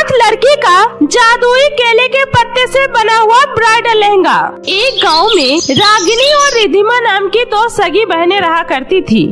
अनाथ लड़की का जादुई केले के पत्ते से बना हुआ ब्राइडल लहंगा। एक गांव में रागिनी और रिधिमा नाम की दो सगी बहनें रहा करती थी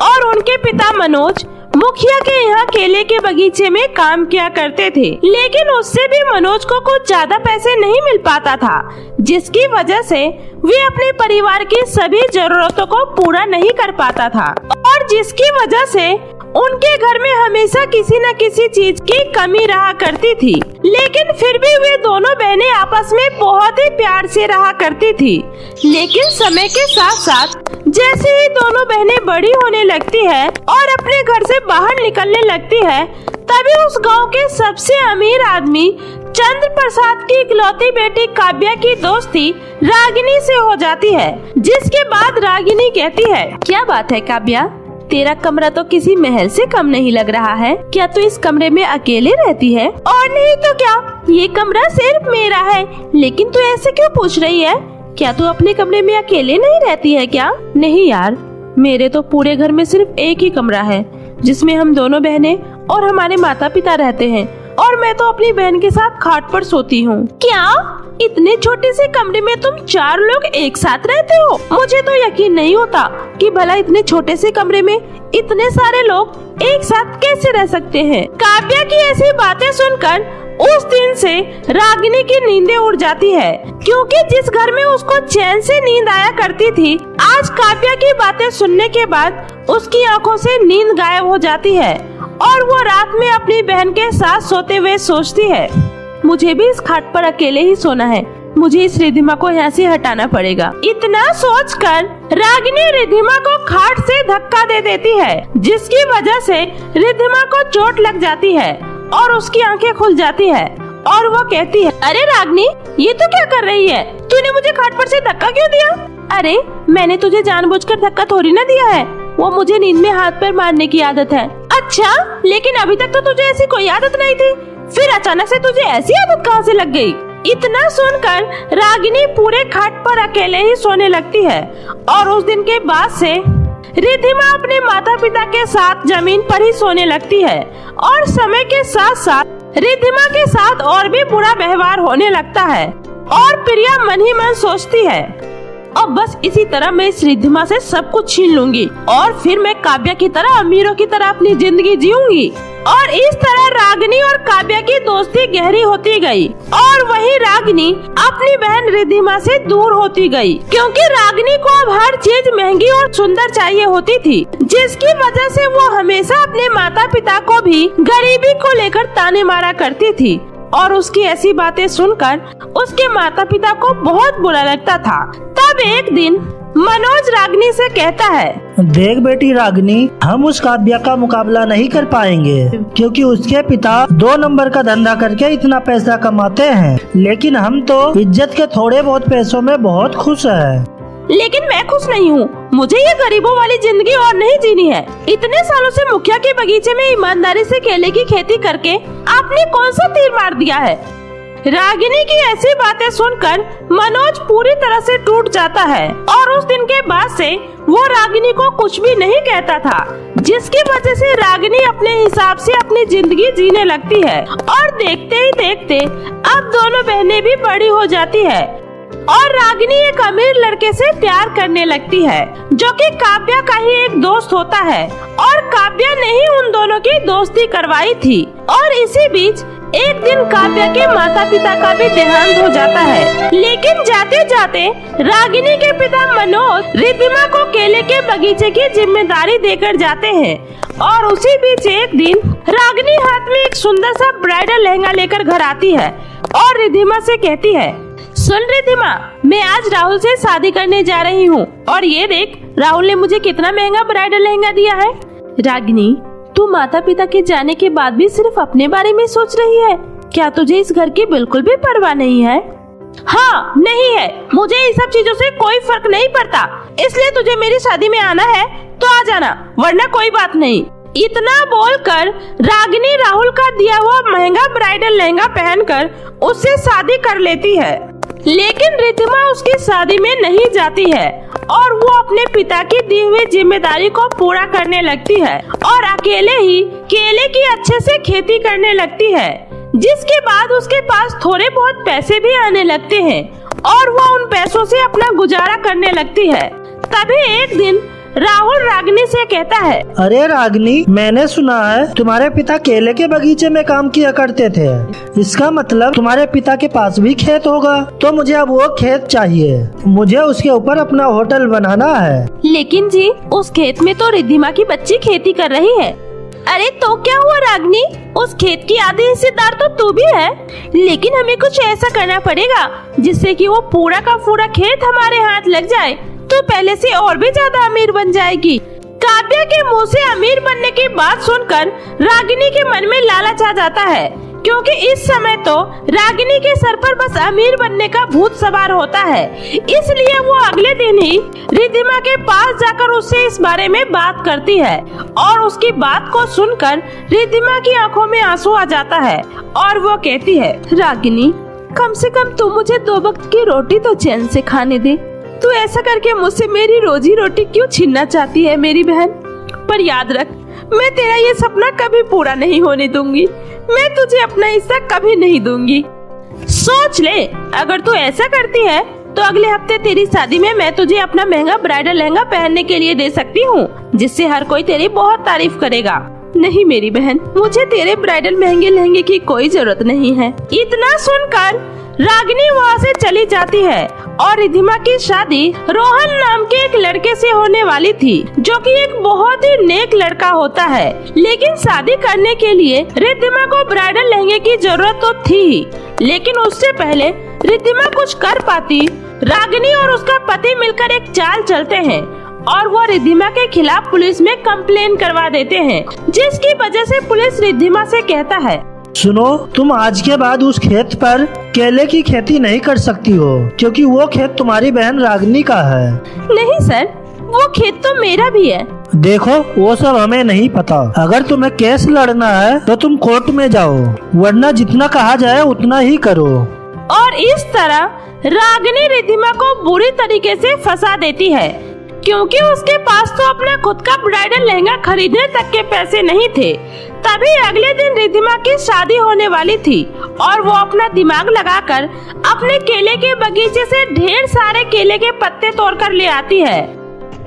और उनके पिता मनोज मुखिया के यहाँ केले के बगीचे में काम किया करते थे, लेकिन उससे भी मनोज को कुछ ज्यादा पैसे नहीं मिल पाता था, जिसकी वजह से वे अपने परिवार की सभी जरूरतों को पूरा नहीं कर पाता था और जिसकी वजह से उनके घर में हमेशा किसी न किसी चीज की कमी रहा करती थी। लेकिन फिर भी वे दोनों बहनें आपस में बहुत ही प्यार से रहा करती थी। लेकिन समय के साथ साथ जैसे ही दोनों बहनें बड़ी होने लगती है और अपने घर से बाहर निकलने लगती है, तभी उस गांव के सबसे अमीर आदमी चंद्र प्रसाद की इकलौती बेटी काव्या की दोस्ती रागिनी से हो जाती है। जिसके बाद रागिनी कहती है, क्या बात है काव्या, तेरा कमरा तो किसी महल से कम नहीं लग रहा है। क्या तू इस कमरे में अकेले रहती है? और नहीं तो क्या, ये कमरा सिर्फ मेरा है। लेकिन तू ऐसे क्यों पूछ रही है? क्या तू अपने कमरे में अकेले नहीं रहती है क्या? नहीं यार, मेरे तो पूरे घर में सिर्फ एक ही कमरा है जिसमें हम दोनों बहनें और हमारे माता पिता रहते हैं और मैं तो अपनी बहन के साथ खाट पर सोती हूँ। क्या इतने छोटे से कमरे में तुम 4 लोग एक साथ रहते हो? मुझे तो यकीन नहीं होता कि भला इतने छोटे से कमरे में इतने सारे लोग एक साथ कैसे रह सकते हैं। काव्या की ऐसी बातें सुनकर उस दिन से रागिनी की नींदें उड़ जाती है, क्योंकि जिस घर में उसको चैन से नींद आया करती थी, आज काव्या की बातें सुनने के बाद उसकी आंखों से नींद गायब हो जाती है और वो रात में अपनी बहन के साथ सोते हुए सोचती है, मुझे भी इस खाट पर अकेले ही सोना है, मुझे इस रिधिमा को यहाँ से हटाना पड़ेगा। इतना सोचकर रागिनी रिधिमा को खाट से धक्का दे देती है, जिसकी वजह से रिधिमा को चोट लग जाती है और उसकी आंखें खुल जाती है और वो कहती है, अरे रागिनी, ये तो क्या कर रही है? तूने मुझे खाट पर से धक्का क्यों दिया? अरे मैंने तुझे जानबूझकर धक्का थोड़ी ना दिया है, वो मुझे नींद में हाथ पैर मारने की आदत है। अच्छा, लेकिन अभी तक तो तुझे ऐसी कोई आदत नहीं थी, फिर अचानक से तुझे ऐसी आदत कहाँ से लग गई? इतना सुनकर रागिनी पूरे खाट पर अकेले ही सोने लगती है और उस दिन के बाद से रिधिमा अपने माता पिता के साथ जमीन पर ही सोने लगती है और समय के साथ साथ रिधिमा के साथ और भी बुरा व्यवहार होने लगता है और प्रिया मन ही मन सोचती है, अब बस इसी तरह मैं इस रिधिमा से सब कुछ छीन लूंगी और फिर मैं काव्या की तरह अमीरों की तरह अपनी जिंदगी जीऊंगी। और इस तरह रागिनी और काव्या की दोस्ती गहरी होती गई और वही रागिनी अपनी बहन रिधिमा से दूर होती गई, क्योंकि रागिनी को अब हर चीज महंगी और सुंदर चाहिए होती थी, जिसकी वजह से वो हमेशा अपने माता पिता को भी गरीबी को लेकर ताने मारा करती थी और उसकी ऐसी बातें सुनकर उसके माता पिता को बहुत बुरा लगता था। तब एक दिन मनोज रागिनी से कहता है, देख बेटी रागिनी, हम उस काव्या का मुकाबला नहीं कर पाएंगे, क्योंकि उसके पिता 2 नंबर का धंधा करके इतना पैसा कमाते हैं, लेकिन हम तो इज्जत के थोड़े बहुत पैसों में बहुत खुश हैं। लेकिन मैं खुश नहीं हूँ, मुझे ये गरीबों वाली जिंदगी और नहीं जीनी है। इतने सालों से मुखिया के बगीचे में ईमानदारी से केले की खेती करके आपने कौन सा तीर मार दिया है? रागिनी की ऐसी बातें सुनकर मनोज पूरी तरह से टूट जाता है और उस दिन के बाद से वो रागिनी को कुछ भी नहीं कहता था, जिसकी वजह से रागिनी अपने हिसाब से अपनी जिंदगी जीने लगती है और देखते ही देखते अब दोनों बहनें भी बड़ी हो जाती है और रागिनी एक अमीर लड़के से प्यार करने लगती है, जो कि काव्या का ही एक दोस्त होता है और काव्या ने ही उन दोनों की दोस्ती करवाई थी। और इसी बीच एक दिन काव्या के माता पिता का भी देहांत हो जाता है, लेकिन जाते जाते रागिनी के पिता मनोज रिधिमा को केले के बगीचे की जिम्मेदारी देकर जाते हैं और उसी बीच एक दिन रागिनी हाथ में एक सुंदर सा ब्राइडल लहंगा लेकर घर आती है और रिधिमा से कहती है, सुन रिधिमा, मैं आज राहुल से शादी करने जा रही हूँ और ये देख, राहुल ने मुझे कितना महंगा ब्राइडल लहंगा दिया है। रागिनी, तू माता पिता के जाने के बाद भी सिर्फ अपने बारे में सोच रही है, क्या तुझे इस घर की बिल्कुल भी परवाह नहीं है? हाँ, नहीं है, मुझे इन सब चीजों से कोई फर्क नहीं पड़ता, इसलिए तुझे मेरी शादी में आना है तो आ जाना, वरना कोई बात नहीं। इतना बोलकर रागिनी राहुल का दिया हुआ महंगा ब्राइडल लहंगा पहनकर उससे शादी कर लेती है, लेकिन रिधिमा उसकी शादी में नहीं जाती है और वो अपने पिता की दी हुई जिम्मेदारी को पूरा करने लगती है और अकेले ही केले की अच्छे से खेती करने लगती है, जिसके बाद उसके पास थोड़े बहुत पैसे भी आने लगते हैं और वो उन पैसों से अपना गुजारा करने लगती है। तभी एक दिन राहुल रागिनी से कहता है, अरे रागिनी, मैंने सुना है तुम्हारे पिता केले के बगीचे में काम किया करते थे। इसका मतलब तुम्हारे पिता के पास भी खेत होगा। तो मुझे अब वो खेत चाहिए। मुझे उसके ऊपर अपना होटल बनाना है। लेकिन जी, उस खेत में तो रिद्धिमा की बच्ची खेती कर रही है। अरे तो क्या हुआ रागिनी, उस खेत की आधी हिस्सेदार तो तू भी है। लेकिन हमें कुछ ऐसा करना पड़ेगा जिससे कि वो पूरा का पूरा खेत हमारे हाथ लग जाए, तो पहले से और भी ज्यादा अमीर बन जाएगी। काव्या के मुंह से अमीर बनने की बात सुनकर रागिनी के मन में लालच आ जाता है, क्योंकि इस समय तो रागिनी के सर पर बस अमीर बनने का भूत सवार होता है। इसलिए वो अगले दिन ही रिद्धिमा के पास जाकर उससे इस बारे में बात करती है और उसकी बात को सुनकर रिद्धिमा की आंखों में आंसू आ जाता है और वो कहती है, रागिनी, कम से कम तू मुझे 2 वक्त की रोटी तो चैन से खाने दे। तू ऐसा करके मुझसे मेरी रोजी रोटी क्यों छीनना चाहती है मेरी बहन? पर याद रख, मैं तेरा ये सपना कभी पूरा नहीं होने दूंगी। मैं तुझे अपना हिस्सा कभी नहीं दूंगी। सोच ले, अगर तू ऐसा करती है तो अगले हफ्ते तेरी शादी में मैं तुझे अपना महंगा ब्राइडल लहंगा पहनने के लिए दे सकती हूँ, जिससे हर कोई तेरी बहुत तारीफ करेगा। नहीं मेरी बहन, मुझे तेरे ब्राइडल महंगे लहंगे की कोई जरूरत नहीं है। इतना सुनकर रागिनी वहाँ से चली जाती है और रिद्धिमा की शादी रोहन नाम के एक लड़के से होने वाली थी, जो कि एक बहुत ही नेक लड़का होता है। लेकिन शादी करने के लिए रिद्धिमा को ब्राइडल लहंगे की जरूरत तो थी ही, लेकिन उससे पहले रिद्धिमा कुछ कर पाती, रागिनी और उसका पति मिलकर एक चाल चलते हैं और वो रिद्धिमा के खिलाफ पुलिस में कंप्लेन करवा देते हैं, जिसकी वजह से पुलिस रिद्धिमा से कहता है, सुनो, तुम आज के बाद उस खेत पर केले की खेती नहीं कर सकती हो, क्योंकि वो खेत तुम्हारी बहन रागिनी का है। नहीं सर, वो खेत तो मेरा भी है। देखो, वो सब हमें नहीं पता। अगर तुम्हें केस लड़ना है तो तुम कोर्ट में जाओ, वरना जितना कहा जाए उतना ही करो। और इस तरह रागिनी रिद्धिमा को बुरी तरीके से फंसा देती है, क्योंकि उसके पास तो अपना खुद का ब्राइडल लहंगा खरीदने तक के पैसे नहीं थे। तभी अगले दिन रिद्धिमा की शादी होने वाली थी और वो अपना दिमाग लगाकर अपने केले के बगीचे से ढेर सारे केले के पत्ते तोड़कर ले आती है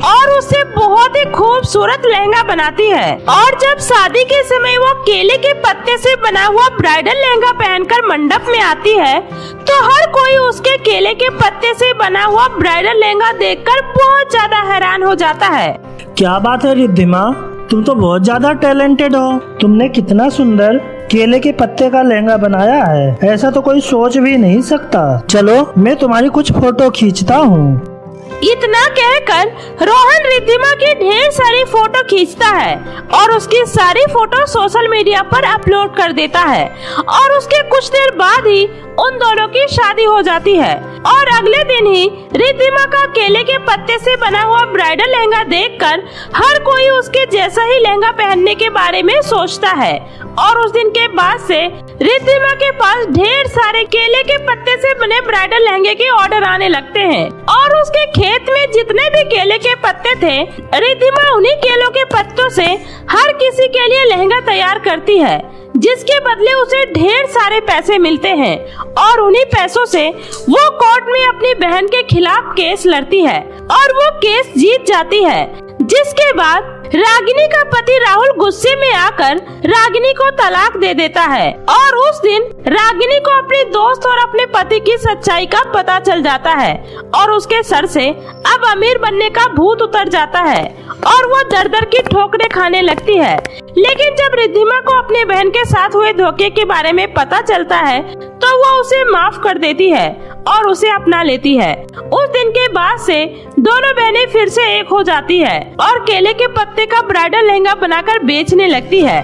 और उससे बहुत ही खूबसूरत लहंगा बनाती है। और जब शादी के समय वो केले के पत्ते से बना हुआ ब्राइडल लहंगा पहनकर मंडप में आती है, तो हर कोई उसके केले के पत्ते से बना हुआ ब्राइडल लहंगा देखकर बहुत ज्यादा हैरान हो जाता है। क्या बात है रिद्धिमा, तुम तो बहुत ज्यादा टैलेंटेड हो। तुमने कितना सुंदर केले के पत्ते का लहंगा बनाया है, ऐसा तो कोई सोच भी नहीं सकता। चलो, मैं तुम्हारी कुछ फोटो खींचता हूँ। इतना कहकर रोहन रिद्धिमा की ढेर सारी फोटो खींचता है और उसकी सारी फोटो सोशल मीडिया पर अपलोड कर देता है और उसके कुछ देर बाद ही उन दोनों की शादी हो जाती है। और अगले दिन ही रिद्धिमा का केले के पत्ते से बना हुआ ब्राइडल लहंगा देखकर हर कोई उसके जैसा ही लहंगा पहनने के बारे में सोचता है। और उस दिन के बाद से रिद्धिमा के पास ढेर सारे केले के पत्ते से बने ब्राइडल लहंगे के ऑर्डर आने लगते हैं और उसके खेत में जितने भी केले के पत्ते थे, रिद्धिमा उन्हीं केलों के पत्तों से हर किसी के लिए लहंगा तैयार करती है, जिसके बदले उसे ढेर सारे पैसे मिलते हैं। और उन्हीं पैसों से वो कोर्ट में अपनी बहन के खिलाफ केस लड़ती है और वो केस जीत जाती है। जिसके बाद रागिनी का पति राहुल गुस्से में आकर रागिनी को तलाक दे देता है और उस दिन रागिनी को अपने दोस्त और अपने पति की सच्चाई का पता चल जाता है और उसके सर से अब अमीर बनने का भूत उतर जाता है और वो दर दर की ठोकरें खाने लगती है। लेकिन जब रिद्धिमा को अपने बहन के साथ हुए धोखे के बारे में पता चलता है तो वो उसे माफ कर देती है और उसे अपना लेती है। उस दिन के बाद से दोनों बहनें फिर से एक हो जाती है और केले के पत्ते का ब्राइडल लहंगा बनाकर बेचने लगती है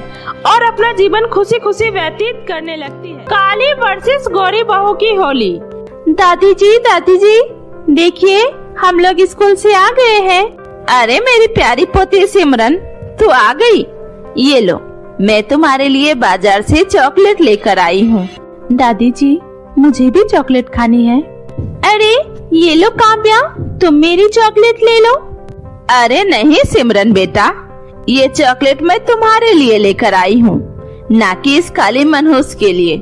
और अपना जीवन खुशी खुशी व्यतीत करने लगती है। काली वर्सेस गौरी बहू की होली। दादी जी देखिए, हम लोग स्कूल से आ गए हैं। अरे मेरी प्यारी पोती सिमरन, तू आ गई? ये लो, मैं तुम्हारे लिए बाजार से चॉकलेट लेकर आई हूँ। दादी जी, मुझे भी चॉकलेट खानी है। अरे ये लो काव्या, तुम मेरी चॉकलेट ले लो। अरे नहीं सिमरन बेटा, ये चॉकलेट मैं तुम्हारे लिए लेकर आई हूँ, ना कि इस काली मनहूस के लिए।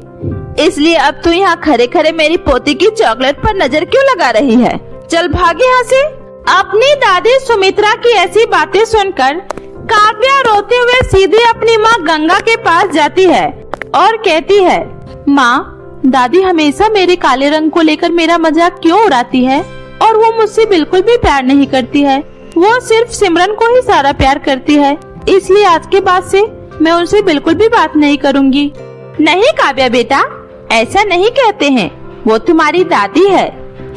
इसलिए अब तू यहाँ खड़े खड़े मेरी पोती की चॉकलेट पर नजर क्यों लगा रही है? चल भाग यहाँ से। अपनी दादी सुमित्रा की ऐसी बातें सुनकर काव्या रोते हुए सीधे अपनी माँ गंगा के पास जाती है और कहती है, माँ, दादी हमेशा मेरे काले रंग को लेकर मेरा मजाक क्यों उड़ाती है और वो मुझसे बिल्कुल भी प्यार नहीं करती है। वो सिर्फ सिमरन को ही सारा प्यार करती है, इसलिए आज के बाद से मैं उनसे बिल्कुल भी बात नहीं करूँगी। नहीं काव्या बेटा, ऐसा नहीं कहते हैं, वो तुम्हारी दादी है,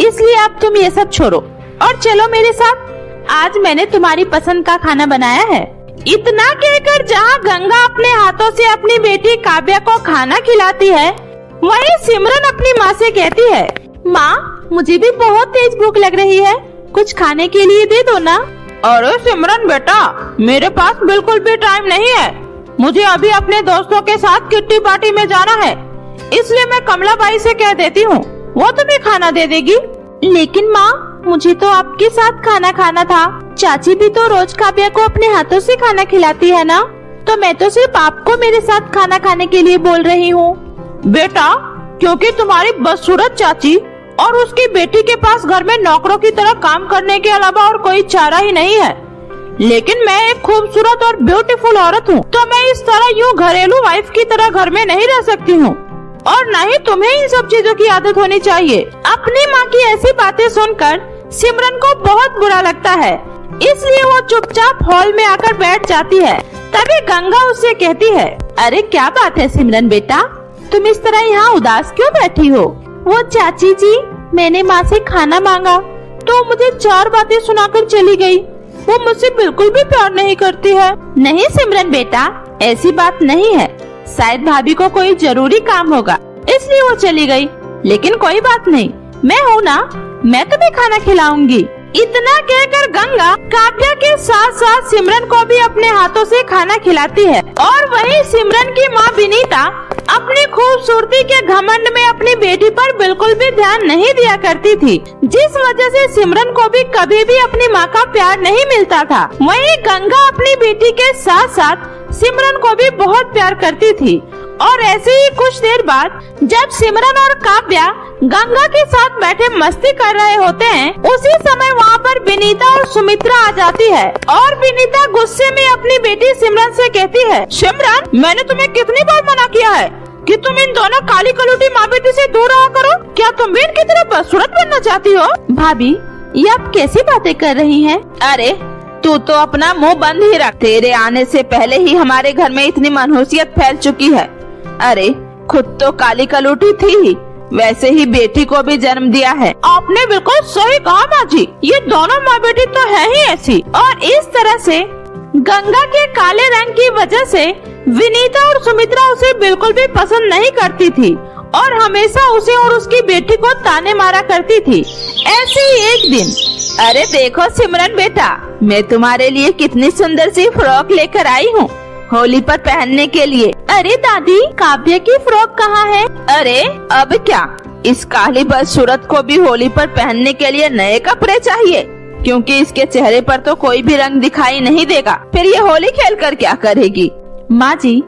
इसलिए अब तुम ये सब छोड़ो और चलो मेरे साथ। आज मैंने तुम्हारी पसंद का खाना बनाया है। इतना कहकर जहाँ गंगा अपने हाथों से अपनी बेटी काव्या को खाना खिलाती है, वहीं सिमरन अपनी माँ से कहती है, माँ, मुझे भी बहुत तेज भूख लग रही है, कुछ खाने के लिए दे दो ना। अरे सिमरन बेटा, मेरे पास बिल्कुल भी टाइम नहीं है, मुझे अभी अपने दोस्तों के साथ किट्टी पार्टी में जाना है, इसलिए मैं कमला बाई से कह देती हूँ, वो तुम्हें खाना दे देगी। लेकिन माँ, मुझे तो आपके साथ खाना खाना था। चाची भी तो रोज काव्या को अपने हाथों से खाना खिलाती है ना, तो मैं तो सिर्फ आपको मेरे साथ खाना खाने के लिए बोल रही हूँ। बेटा, क्योंकि तुम्हारी बदसूरत चाची और उसकी बेटी के पास घर में नौकरों की तरह काम करने के अलावा और कोई चारा ही नहीं है, लेकिन मैं एक खूबसूरत और ब्यूटीफुल औरत हूँ, तो मैं इस तरह यूँ घरेलू वाइफ की तरह घर में नहीं रह सकती हूँ, और न ही तुम्हें इन सब चीजों की आदत होनी चाहिए। अपनी माँ की ऐसी बातें सुनकर सिमरन को बहुत बुरा लगता है, इसलिए वो चुपचाप हॉल में आकर बैठ जाती है। तभी गंगा उससे कहती है, अरे क्या बात है सिमरन बेटा, तुम इस तरह यहाँ उदास क्यों बैठी हो? वो चाची जी, मैंने माँ से खाना मांगा तो मुझे 4 बातें सुनाकर चली गई, वो मुझसे बिल्कुल भी प्यार नहीं करती है। नहीं सिमरन बेटा, ऐसी बात नहीं है, शायद भाभी को कोई जरूरी काम होगा इसलिए वो चली गई, लेकिन कोई बात नहीं, मैं हूँ ना, मैं तुम्हें खाना खिलाऊंगी। इतना कहकर गंगा काव्या के साथ साथ सिमरन को भी अपने हाथों से खाना खिलाती है, और वहीं सिमरन की माँ विनीता अपनी खूबसूरती के घमंड में अपनी बेटी पर बिल्कुल भी ध्यान नहीं दिया करती थी, जिस वजह से सिमरन को भी कभी भी अपनी माँ का प्यार नहीं मिलता था। वहीं गंगा अपनी बेटी के साथ साथ सिमरन को भी बहुत प्यार करती थी, और ऐसे ही कुछ देर बाद जब सिमरन और काव्या गंगा के साथ बैठे मस्ती कर रहे होते हैं, उसी समय वहाँ पर विनीता और सुमित्रा आ जाती है, और विनीता गुस्से में अपनी बेटी सिमरन से कहती है, सिमरन, मैंने तुम्हें कितनी बार मना किया है कि तुम इन दोनों काली कलूटी माँ बेटी से दूर रहा करो, क्या तुम भी इनकी तरह बदसूरत बनना चाहती हो? भाभी, ये आप कैसी बातें कर रही हैं? अरे तू तो अपना मुंह बंद ही रख, तेरे आने से पहले ही हमारे घर में इतनी मनहूसियत फैल चुकी है। अरे खुद तो काली कलूटी थी ही, वैसे ही बेटी को भी जन्म दिया है। आपने बिल्कुल सही कहा माँ जी, ये दोनों माँ बेटी तो है ही ऐसी। और इस तरह से गंगा के काले रंग की वजह से विनीता और सुमित्रा उसे बिल्कुल भी पसंद नहीं करती थी, और हमेशा उसे और उसकी बेटी को ताने मारा करती थी। ऐसे ही एक दिन, अरे देखो सिमरन बेटा, मैं तुम्हारे लिए कितनी सुंदर सी फ्रॉक लेकर आई हूँ होली पर पहनने के लिए। अरे दादी, काव्या की फ्रॉक कहाँ है? अरे अब क्या, इस काली बदसूरत को भी होली पर पहनने के लिए नए कपड़े चाहिए, क्योंकि इसके चेहरे पर तो कोई भी रंग दिखाई नहीं देगा, फिर ये होली खेल कर क्या करेगी? माँ जी,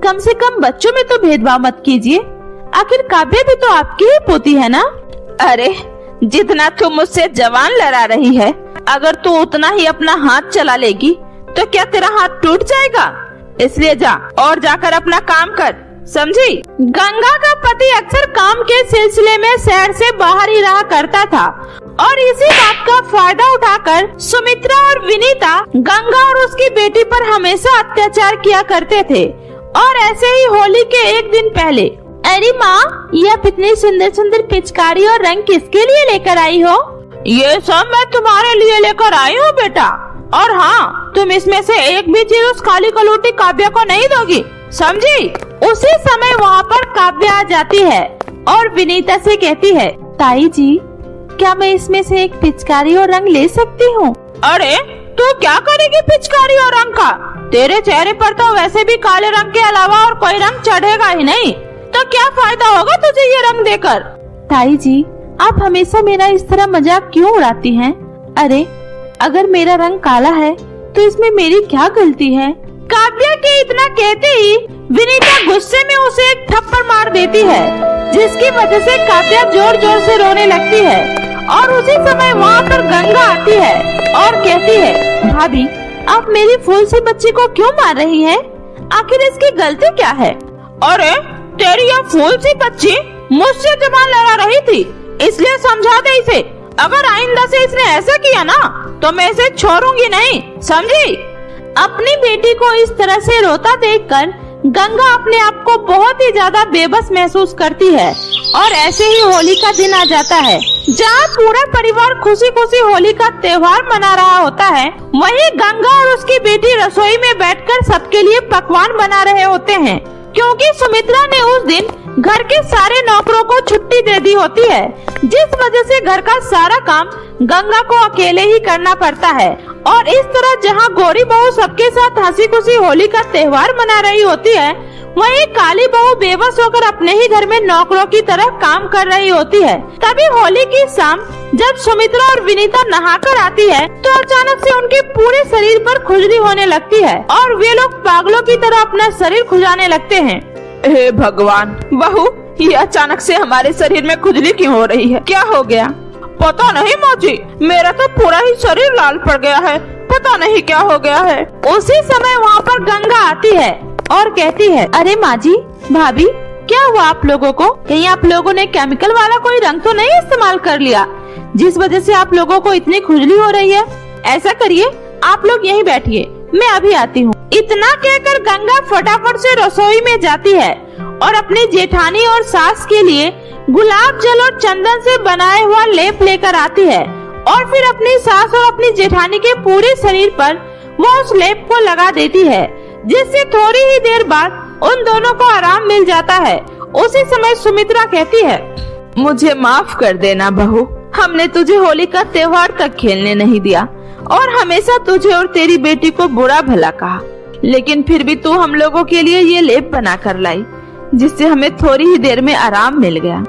कम से कम बच्चों में तो भेदभाव मत कीजिए, आखिर काव्या भी तो आपकी ही पोती है ना। अरे जितना तू मुझसे जवान लड़ा रही है, अगर तू उतना ही अपना हाथ चला लेगी तो क्या तेरा हाथ टूट जाएगा? इसलिए जा और जाकर अपना काम कर, समझी? गंगा का पति अक्सर काम के सिलसिले में शहर से बाहर ही रहा करता था, और इसी बात का फायदा उठाकर सुमित्रा और विनीता गंगा और उसकी बेटी पर हमेशा अत्याचार किया करते थे। और ऐसे ही होली के एक दिन पहले, अरे माँ, ये आप इतनी सुंदर सुंदर पिचकारी और रंग किसके लिए लेकर आई हो? ये सब मैं तुम्हारे लिए लेकर आई हूँ बेटा, और हाँ, तुम इसमें से एक भी चीज उस काली कलूटी काव्या को नहीं दोगी, समझी? उसी समय वहाँ पर काव्या आ जाती है और विनीता से कहती है, ताई जी, क्या मैं इसमें से एक पिचकारी और रंग ले सकती हूँ? अरे तू क्या करेगी पिचकारी और रंग का? तेरे चेहरे पर तो वैसे भी काले रंग के अलावा और कोई रंग चढ़ेगा ही नहीं, तो क्या फायदा होगा तुझे ये रंग देकर? ताई जी, आप हमेशा मेरा इस तरह मजाक क्यों उड़ाती हैं? अरे अगर मेरा रंग काला है तो इसमें मेरी क्या गलती है? काव्या के इतना कहते ही विनीता गुस्से में उसे एक थप्पड़ मार देती है, जिसकी वजह से कात्या जोर जोर से रोने लगती है। और उसी समय वहाँ पर गंगा आती है और कहती है, भाभी आप मेरी फूल सी बच्ची को क्यों मार रही हैं? आखिर इसकी गलती क्या है? अरे तेरी यह फूल सी बच्ची मुझसे जबान लड़ा रही थी, इसलिए समझा दे इसे। अगर आइंदा से इसने ऐसा किया ना तो मैं इसे छोड़ूंगी नहीं, समझी? अपनी बेटी को इस तरह से रोता देखकर गंगा अपने आप को बहुत ही ज्यादा बेबस महसूस करती है। और ऐसे ही होली का दिन आ जाता है, जहाँ पूरा परिवार खुशी खुशी होली का त्योहार मना रहा होता है। वहीं गंगा और उसकी बेटी रसोई में बैठकर सबके लिए पकवान बना रहे होते हैं, क्योंकि सुमित्रा ने उस दिन घर के सारे नौकरों को छुट्टी दे दी होती है, जिस वजह से घर का सारा काम गंगा को अकेले ही करना पड़ता है। और इस तरह जहां गौरी बहू सबके साथ हंसी खुशी होली का त्योहार मना रही होती है, वहीं काली बहू बेबस होकर अपने ही घर में नौकरों की तरह काम कर रही होती है। तभी होली की शाम जब सुमित्रा और विनीता नहाकर आती है तो अचानक से उनके पूरे शरीर पर खुजली होने लगती है और वे लोग पागलों की तरह अपना शरीर खुजाने लगते हैं। हे भगवान, बहू ये अचानक से हमारे शरीर में खुजली क्यों हो रही है? क्या हो गया? पता नहीं मौजी, मेरा तो पूरा ही शरीर लाल पड़ गया है, पता नहीं क्या हो गया है। उसी समय वहाँ पर गंगा आती है और कहती है, अरे माँ जी, भाभी क्या हुआ आप लोगों को? कहीं आप लोगों ने केमिकल वाला कोई रंग तो नहीं इस्तेमाल कर लिया जिस वजह से आप लोगों को इतनी खुजली हो रही है? ऐसा करिए, आप लोग यहीं बैठिए, मैं अभी आती हूँ। इतना कहकर गंगा फटाफट से रसोई में जाती है और अपनी जेठानी और सास के लिए गुलाब जल और चंदन से बनाया हुआ लेप लेकर आती है और फिर अपनी सास और अपनी जेठानी के पूरे शरीर पर वो उस लेप को लगा देती है, जिससे थोड़ी ही देर बाद उन दोनों को आराम मिल जाता है। उसी समय सुमित्रा कहती है, मुझे माफ कर देना बहू, हमने तुझे होली का त्योहार तक खेलने नहीं दिया और हमेशा तुझे और तेरी बेटी को बुरा भला कहा, लेकिन फिर भी तू हम लोगों के लिए ये लेप बना कर लाई, जिससे हमें थोड़ी ही देर में आराम मिल गया।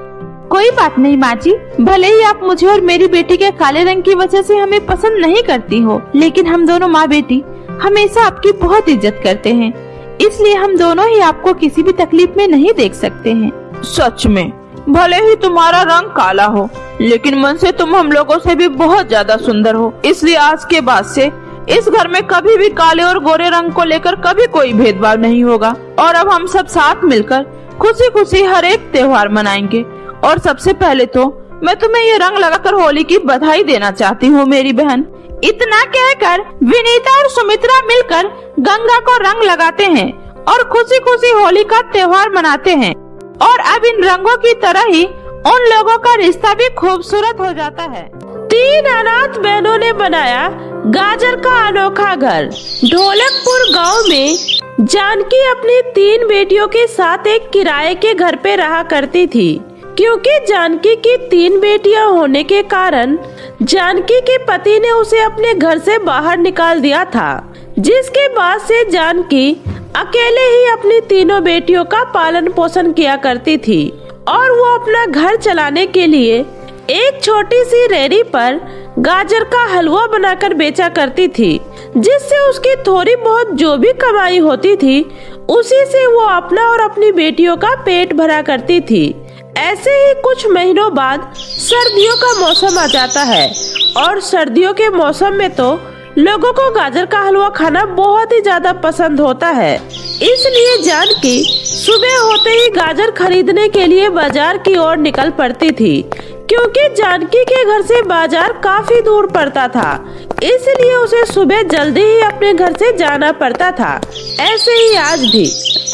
कोई बात नहीं माँ जी, भले ही आप मुझे और मेरी बेटी के काले रंग की वजह से हमें पसंद नहीं करती हो, लेकिन हम दोनों माँ बेटी हमेशा आपकी बहुत इज्जत करते हैं, इसलिए हम दोनों ही आपको किसी भी तकलीफ में नहीं देख सकते हैं। सच में, भले ही तुम्हारा रंग काला हो, लेकिन मन से तुम हम लोगों से भी बहुत ज्यादा सुंदर हो, इसलिए आज के बाद से इस घर में कभी भी काले और गोरे रंग को लेकर कभी कोई भेदभाव नहीं होगा। और अब हम सब साथ मिलकर खुशी खुशी हर एक त्योहार मनाएंगे। और सबसे पहले तो मैं तुम्हें ये रंग लगाकर होली की बधाई देना चाहती हूँ मेरी बहन। इतना कहकर विनीता और सुमित्रा मिलकर गंगा को रंग लगाते हैं और खुशी खुशी होली का त्योहार मनाते हैं। और अब इन रंगों की तरह ही उन लोगों का रिश्ता भी खूबसूरत हो जाता है। 3 अनाथ बहनों ने बनाया गाजर का अनोखा घर। ढोलकपुर गांव में जानकी अपनी 3 बेटियों के साथ एक किराए के घर पे रहा करती थी। क्योंकि जानकी की 3 बेटियां होने के कारण जानकी के पति ने उसे अपने घर से बाहर निकाल दिया था, जिसके बाद से जानकी अकेले ही अपनी तीनों बेटियों का पालन पोषण किया करती थी और वो अपना घर चलाने के लिए एक छोटी सी रेहड़ी पर गाजर का हलवा बनाकर बेचा करती थी, जिससे उसकी थोड़ी बहुत जो भी कमाई होती थी उसी से वो अपना और अपनी बेटियों का पेट भरा करती थी। ऐसे ही कुछ महीनों बाद सर्दियों का मौसम आ जाता है और सर्दियों के मौसम में तो लोगों को गाजर का हलवा खाना बहुत ही ज्यादा पसंद होता है। इसलिए जानकी सुबह होते ही गाजर खरीदने के लिए बाजार की ओर निकल पड़ती थी, क्योंकि जानकी के घर से बाजार काफी दूर पड़ता था, इसलिए उसे सुबह जल्दी ही अपने घर से जाना पड़ता था। ऐसे ही आज भी।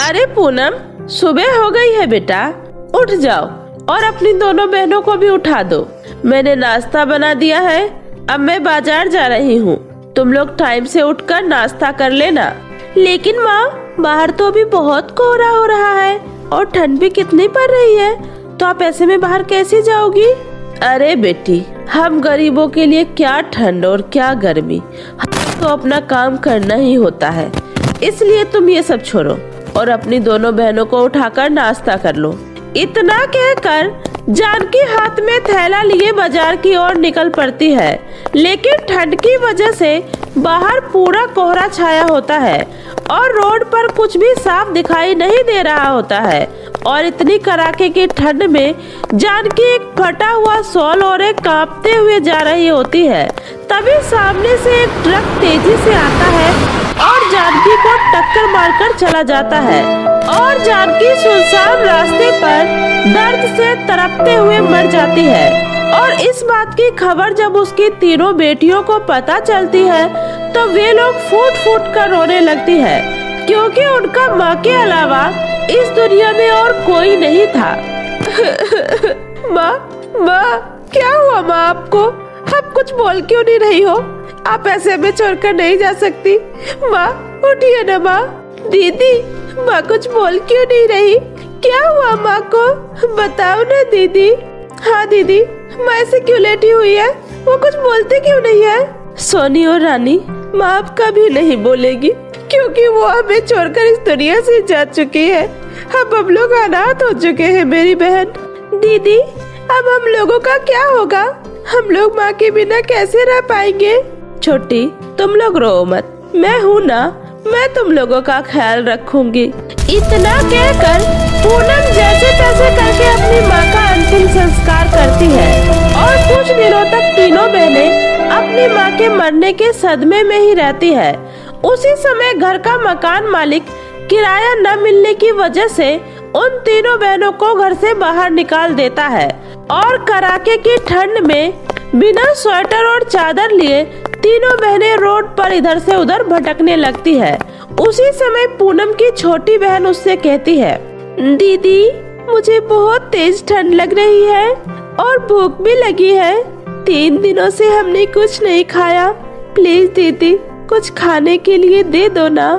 अरे पूनम, सुबह हो गई है बेटा, उठ जाओ और अपनी दोनों बहनों को भी उठा दो। मैंने नाश्ता बना दिया है, अब मैं बाजार जा रही हूँ, तुम लोग टाइम से उठकर नाश्ता कर लेना। लेकिन माँ, बाहर तो अभी बहुत कोहरा हो रहा है और ठंड भी कितनी पड़ रही है, तो आप ऐसे में बाहर कैसे जाओगी? अरे बेटी, हम गरीबों के लिए क्या ठंड और क्या गर्मी, हम तो अपना काम करना ही होता है, इसलिए तुम ये सब छोड़ो और अपनी दोनों बहनों को उठाकर नाश्ता कर लो। इतना कहकर जानकी हाथ में थैला लिए बाजार की ओर निकल पड़ती है, लेकिन ठंड की वजह से बाहर पूरा कोहरा छाया होता है और रोड पर कुछ भी साफ दिखाई नहीं दे रहा होता है और इतनी कड़ाके की ठंड में जानकी एक फटा हुआ शॉल और एक कांपते हुए जा रही होती है। तभी सामने से एक ट्रक तेजी से आता है और जानकी को टक्कर मारकर चला जाता है और जानकी सुनसान रास्ते पर दर्द से तड़पते हुए मर जाती है। और इस बात की खबर जब उसकी तीनों बेटियों को पता चलती है तो वे लोग फूट फूट कर रोने लगती है, क्योंकि उनका माँ के अलावा इस दुनिया में और कोई नहीं था। माँ, क्या हुआ माँ आपको? आप कुछ बोल क्यों नहीं रही हो? आप ऐसे में छोड़कर नहीं जा सकती। माँ उठिए ना माँ। दीदी, माँ कुछ बोल क्यों नहीं रही? क्या हुआ माँ को? बताओ ना दीदी। हाँ दीदी, माँ ऐसे क्यों लेटी हुई है? वो कुछ बोलते क्यों नहीं है? सोनी और रानी, माँ अब कभी नहीं बोलेगी, क्योंकि वो हमें छोड़कर इस दुनिया से जा चुकी है। अब हम लोग अनाथ हो चुके हैं मेरी बहन। दीदी, अब हम लोगों का क्या होगा? हम लोग माँ के बिना कैसे रह पाएंगे? छोटी, तुम लोग रो मत, मैं हूँ ना, मैं तुम लोगों का ख्याल रखूंगी। इतना कहकर पूनम जैसे तैसे करके अपनी माँ का अंतिम संस्कार करती है और कुछ दिनों तक तीनों बहनें अपनी माँ के मरने के सदमे में ही रहती है। उसी समय घर का मकान मालिक किराया न मिलने की वजह से उन तीनों बहनों को घर से बाहर निकाल देता है और कड़ाके की ठंड में बिना स्वेटर और चादर लिए तीनों बहनें रोड पर इधर से उधर भटकने लगती है। उसी समय पूनम की छोटी बहन उससे कहती है, दीदी मुझे बहुत तेज ठंड लग रही है और भूख भी लगी है। 3 दिनों से हमने कुछ नहीं खाया, प्लीज दीदी कुछ खाने के लिए दे दो ना।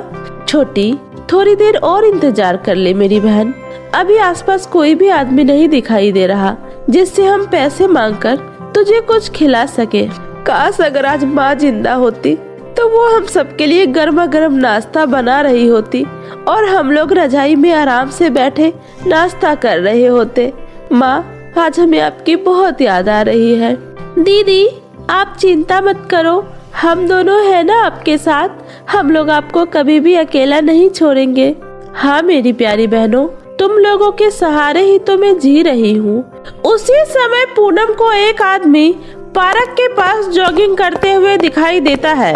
छोटी, थोड़ी देर और इंतजार कर ले मेरी बहन, अभी आसपास कोई भी आदमी नहीं दिखाई दे रहा जिससे हम पैसे मांगकर तुझे कुछ खिला सके। काश अगर आज माँ जिंदा होती तो वो हम सबके लिए गर्मा गर्म नाश्ता बना रही होती और हम लोग रजाई में आराम से बैठे नाश्ता कर रहे होते। माँ, आज हमें आपकी बहुत याद आ रही है। दीदी आप चिंता मत करो, हम दोनों है ना आपके साथ, हम लोग आपको कभी भी अकेला नहीं छोड़ेंगे। हाँ मेरी प्यारी बहनों, तुम लोगों के सहारे ही तो मैं जी रही हूँ। उसी समय पूनम को एक आदमी पार्क के पास जॉगिंग करते हुए दिखाई देता है।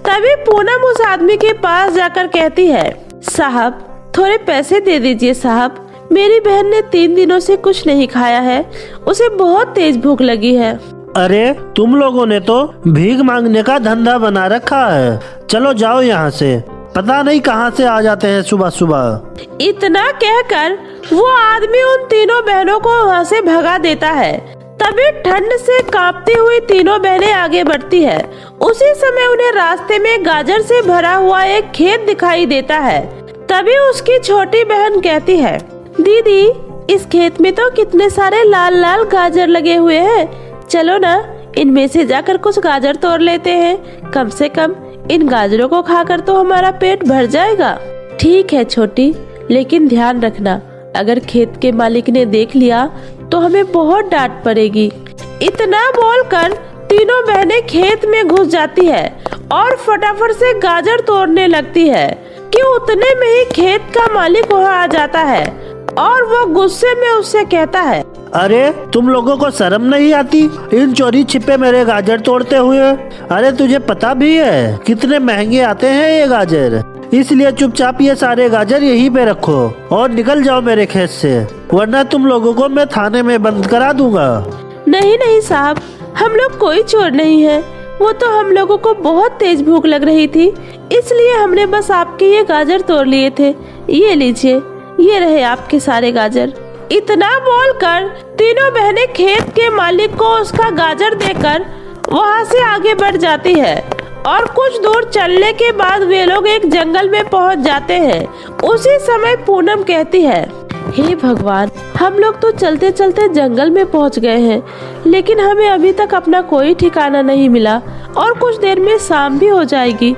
तभी पूनम उस आदमी के पास जाकर कहती है, साहब थोड़े पैसे दे दीजिए साहब, मेरी बहन ने 3 दिनों से कुछ नहीं खाया है, उसे बहुत तेज भूख लगी है। अरे तुम लोगों ने तो भीख मांगने का धंधा बना रखा है, चलो जाओ यहाँ से, पता नहीं कहाँ से आ जाते हैं सुबह सुबह। इतना कहकर वो आदमी उन तीनों बहनों को वहाँ से भगा देता है। तभी ठंड से कांपती हुई तीनों बहनें आगे बढ़ती है। उसी समय उन्हें रास्ते में गाजर से भरा हुआ एक खेत दिखाई देता है। तभी उसकी छोटी बहन कहती है, दीदी इस खेत में तो कितने सारे लाल लाल गाजर लगे हुए हैं, चलो ना इनमें से जाकर कुछ गाजर तोड़ लेते हैं, कम से कम इन गाजरों को खाकर तो हमारा पेट भर जाएगा। ठीक है छोटी, लेकिन ध्यान रखना अगर खेत के मालिक ने देख लिया तो हमें बहुत डांट पड़ेगी। इतना बोलकर तीनों बहनें खेत में घुस जाती है और फटाफट से गाजर तोड़ने लगती है कि उतने में ही खेत का मालिक वहाँ आ जाता है और वो गुस्से में उससे कहता है, अरे तुम लोगों को शर्म नहीं आती इन चोरी छिपे मेरे गाजर तोड़ते हुए? अरे तुझे पता भी है कितने महंगे आते हैं ये गाजर, इसलिए चुपचाप ये सारे गाजर यहीं पे रखो और निकल जाओ मेरे खेत से, वरना तुम लोगों को मैं थाने में बंद करा दूंगा। नहीं नहीं साहब, हम लोग कोई चोर नहीं है, वो तो हम लोगों को बहुत तेज भूख लग रही थी, इसलिए हमने बस आपके ये गाजर तोड़ लिए थे। ये लीजिए, ये रहे आपके सारे गाजर। इतना बोलकर तीनों बहनें खेत के मालिक को उसका गाजर देकर वहाँ से आगे बढ़ जाती है और कुछ दूर चलने के बाद वे लोग एक जंगल में पहुँच जाते हैं। उसी समय पूनम कहती है, हे भगवान, हम लोग तो चलते चलते जंगल में पहुंच गए हैं, लेकिन हमें अभी तक अपना कोई ठिकाना नहीं मिला और कुछ देर में शाम भी हो जाएगी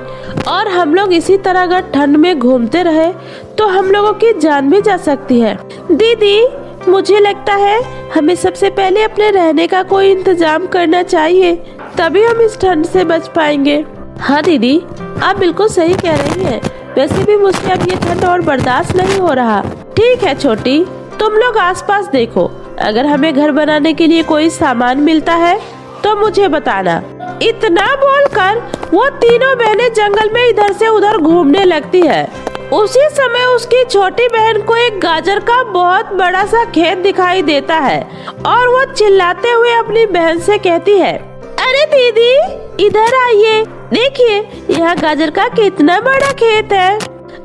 और हम लोग इसी तरह अगर ठंड में घूमते रहे तो हम लोगों की जान भी जा सकती है। दीदी मुझे लगता है हमें सबसे पहले अपने रहने का कोई इंतजाम करना चाहिए, तभी हम इस ठंड से बच पाएंगे। हाँ दीदी, आप बिल्कुल सही कह रही हैं, वैसे भी मुझे अब ये ठंड और बर्दाश्त नहीं हो रहा। ठीक है छोटी, तुम लोग आसपास देखो, अगर हमें घर बनाने के लिए कोई सामान मिलता है तो मुझे बताना। इतना बोलकर वो तीनों बहनें जंगल में इधर से उधर घूमने लगती है। उसी समय उसकी छोटी बहन को एक गाजर का बहुत बड़ा सा खेत दिखाई देता है और वो चिल्लाते हुए अपनी बहन से कहती है, अरे दीदी इधर आइए, देखिए यहाँ गाजर का कितना बड़ा खेत है।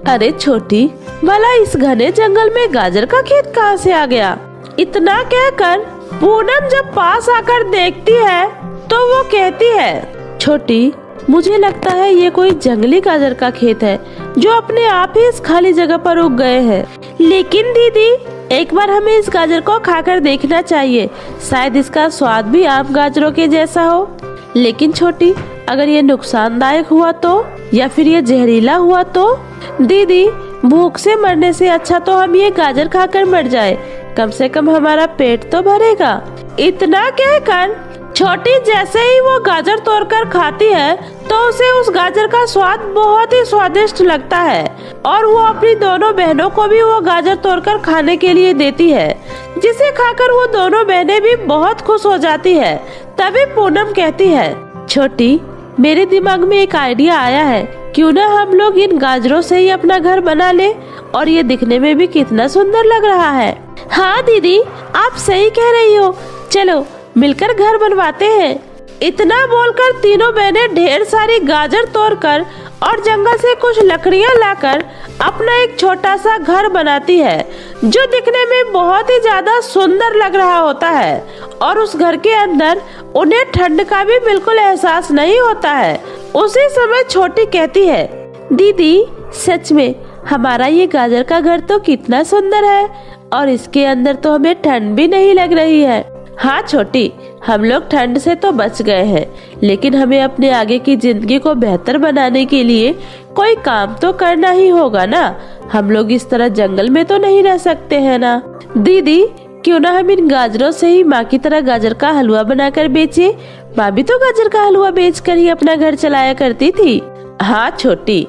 अरे छोटी, भला इस घने जंगल में गाजर का खेत कहाँ से आ गया? इतना कहकर पूनम जब पास आकर देखती है तो वो कहती है, छोटी मुझे लगता है ये कोई जंगली गाजर का खेत है जो अपने आप ही इस खाली जगह पर उग गए हैं। लेकिन दीदी एक बार हमें इस गाजर को खाकर देखना चाहिए, शायद इसका स्वाद भी आम गाजरों के जैसा हो। लेकिन छोटी, अगर ये नुकसानदायक हुआ तो, या फिर ये जहरीला हुआ तो? दीदी भूख से मरने से अच्छा तो हम ये गाजर खाकर मर जाए, कम से कम हमारा पेट तो भरेगा। इतना कहकर छोटी जैसे ही वो गाजर तोड़कर खाती है तो उसे उस गाजर का स्वाद बहुत ही स्वादिष्ट लगता है और वो अपनी दोनों बहनों को भी वो गाजर तोड़कर खाने के लिए देती है, जिसे खाकर वो दोनों बहनें भी बहुत खुश हो जाती है। तभी पूनम कहती है, छोटी मेरे दिमाग में एक आइडिया आया है, क्यों ना हम लोग इन गाजरों से ही अपना घर बना ले, और ये दिखने में भी कितना सुंदर लग रहा है। हाँ दीदी आप सही कह रही हो, चलो मिलकर घर बनवाते हैं। इतना बोलकर तीनों बहनें ढेर सारी गाजर तोड़कर और जंगल से कुछ लकड़ियां लाकर अपना एक छोटा सा घर बनाती है, जो दिखने में बहुत ही ज्यादा सुंदर लग रहा होता है और उस घर के अंदर उन्हें ठंड का भी बिल्कुल एहसास नहीं होता है। उसी समय छोटी कहती है, दीदी सच में हमारा ये गाजर का घर तो कितना सुंदर है और इसके अंदर तो हमें ठंड भी नहीं लग रही है। हाँ छोटी, हम लोग ठंड से तो बच गए हैं, लेकिन हमें अपने आगे की जिंदगी को बेहतर बनाने के लिए कोई काम तो करना ही होगा ना। हम लोग इस तरह जंगल में तो नहीं रह सकते हैं ना। दीदी क्यों ना हम इन गाजरों से ही माँ की तरह गाजर का हलवा बनाकर बेचे। माँ भी तो गाजर का हलवा बेचकर ही अपना घर चलाया करती थी। हाँ छोटी,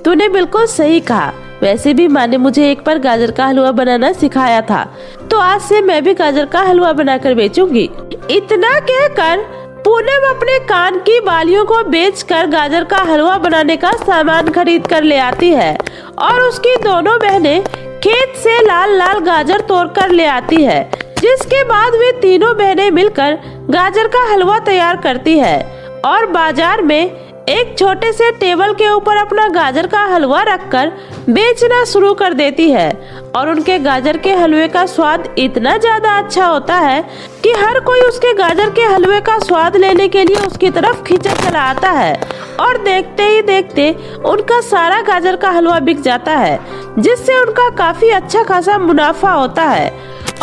तूने बिल्कुल सही कहा। वैसे भी माँ ने मुझे एक बार गाजर का हलवा बनाना सिखाया था, तो आज से मैं भी गाजर का हलवा बनाकर बेचूंगी। इतना कहकर पूनम अपने कान की बालियों को बेचकर गाजर का हलवा बनाने का सामान खरीद कर ले आती है और उसकी दोनों बहनें खेत से लाल लाल गाजर तोड़कर ले आती है, जिसके बाद वे तीनों बहनें मिलकर गाजर का हलवा तैयार करती है और बाजार में एक छोटे से टेबल के ऊपर अपना गाजर का हलवा रखकर बेचना शुरू कर देती है। और उनके गाजर के हलवे का स्वाद इतना ज्यादा अच्छा होता है कि हर कोई उसके गाजर के हलवे का स्वाद लेने के लिए उसकी तरफ खींचा चला आता है और देखते ही देखते उनका सारा गाजर का हलवा बिक जाता है, जिससे उनका काफी अच्छा खासा मुनाफा होता है।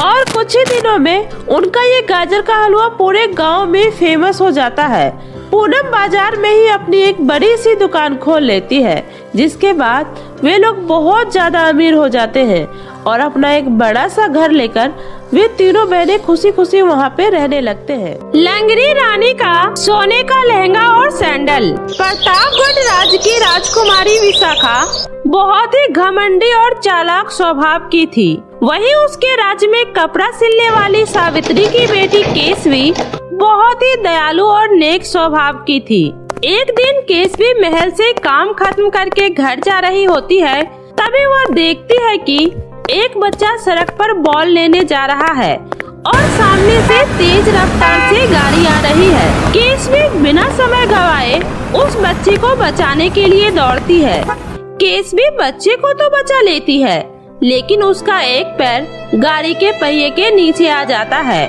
और कुछ ही दिनों में उनका ये गाजर का हलवा पूरे गांव में फेमस हो जाता है। पूनम बाजार में ही अपनी एक बड़ी सी दुकान खोल लेती है, जिसके बाद वे लोग बहुत ज्यादा अमीर हो जाते हैं और अपना एक बड़ा सा घर लेकर वे तीनों बहनें खुशी खुशी वहाँ पे रहने लगते हैं। लंगड़ी रानी का सोने का लहंगा और सैंडल। प्रतापगढ़ राज्य की राजकुमारी विशाखा बहुत ही घमंडी और चालाक स्वभाव की थी। वहीं उसके राज्य में कपड़ा सिलने वाली सावित्री की बेटी केसवी बहुत ही दयालु और नेक स्वभाव की थी। एक दिन केसवी महल से काम खत्म करके घर जा रही होती है, तभी वह देखती है कि एक बच्चा सड़क पर बॉल लेने जा रहा है और सामने से तेज रफ्तार से गाड़ी आ रही है। केसवी बिना समय गवाए उस बच्चे को बचाने के लिए दौड़ती है। केसवी बच्चे को तो बचा लेती है, लेकिन उसका एक पैर गाड़ी के पहिए के नीचे आ जाता है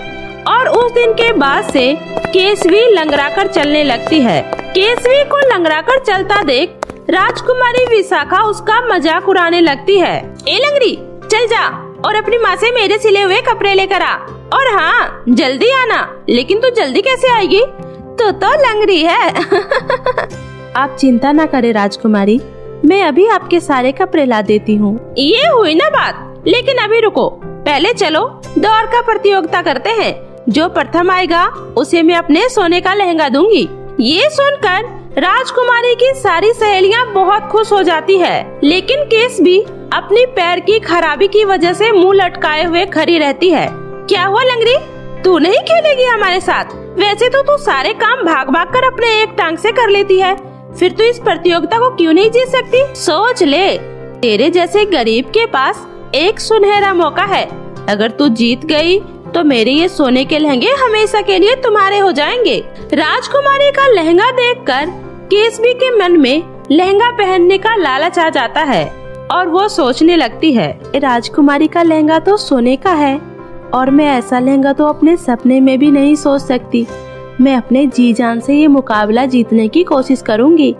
और उस दिन के बाद से केसवी लंगड़ाकर चलने लगती है। केसवी को लंगड़ाकर चलता देख राजकुमारी विशाखा उसका मजाक उड़ाने लगती है। ए लंगड़ी, चल जा और अपनी माँ से मेरे सिले हुए कपड़े लेकर आ, और हाँ जल्दी आना। लेकिन तू जल्दी कैसे आएगी, तू तो लंगड़ी है। आप चिंता न करें राजकुमारी, मैं अभी आपके सारे कपड़े ला देती हूँ। ये हुई ना बात, लेकिन अभी रुको, पहले चलो दौड़ का प्रतियोगिता करते हैं। जो प्रथम आएगा उसे मैं अपने सोने का लहंगा दूंगी। ये सुनकर राजकुमारी की सारी सहेलियां बहुत खुश हो जाती है, लेकिन केस भी अपनी पैर की खराबी की वजह से मुंह लटकाए हुए खड़ी रहती है। क्या हुआ लंगड़ी, तू नहीं खेलेगी हमारे साथ? वैसे तो तू सारे काम भाग भाग कर अपने एक टांग से कर लेती है, फिर तू इस प्रतियोगिता को क्यों नहीं जीत सकती? सोच ले, तेरे जैसे गरीब के पास एक सुनहरा मौका है। अगर तू जीत गई तो मेरे ये सोने के लहंगे हमेशा के लिए तुम्हारे हो जाएंगे। राजकुमारी का लहंगा देखकर केसबी के मन में लहंगा पहनने का लालच आ जाता है और वो सोचने लगती है, राजकुमारी का लहंगा तो सोने का है और मैं ऐसा लहंगा तो अपने सपने में भी नहीं सोच सकती। मैं अपने जी जान से ये मुकाबला जीतने की कोशिश करूंगी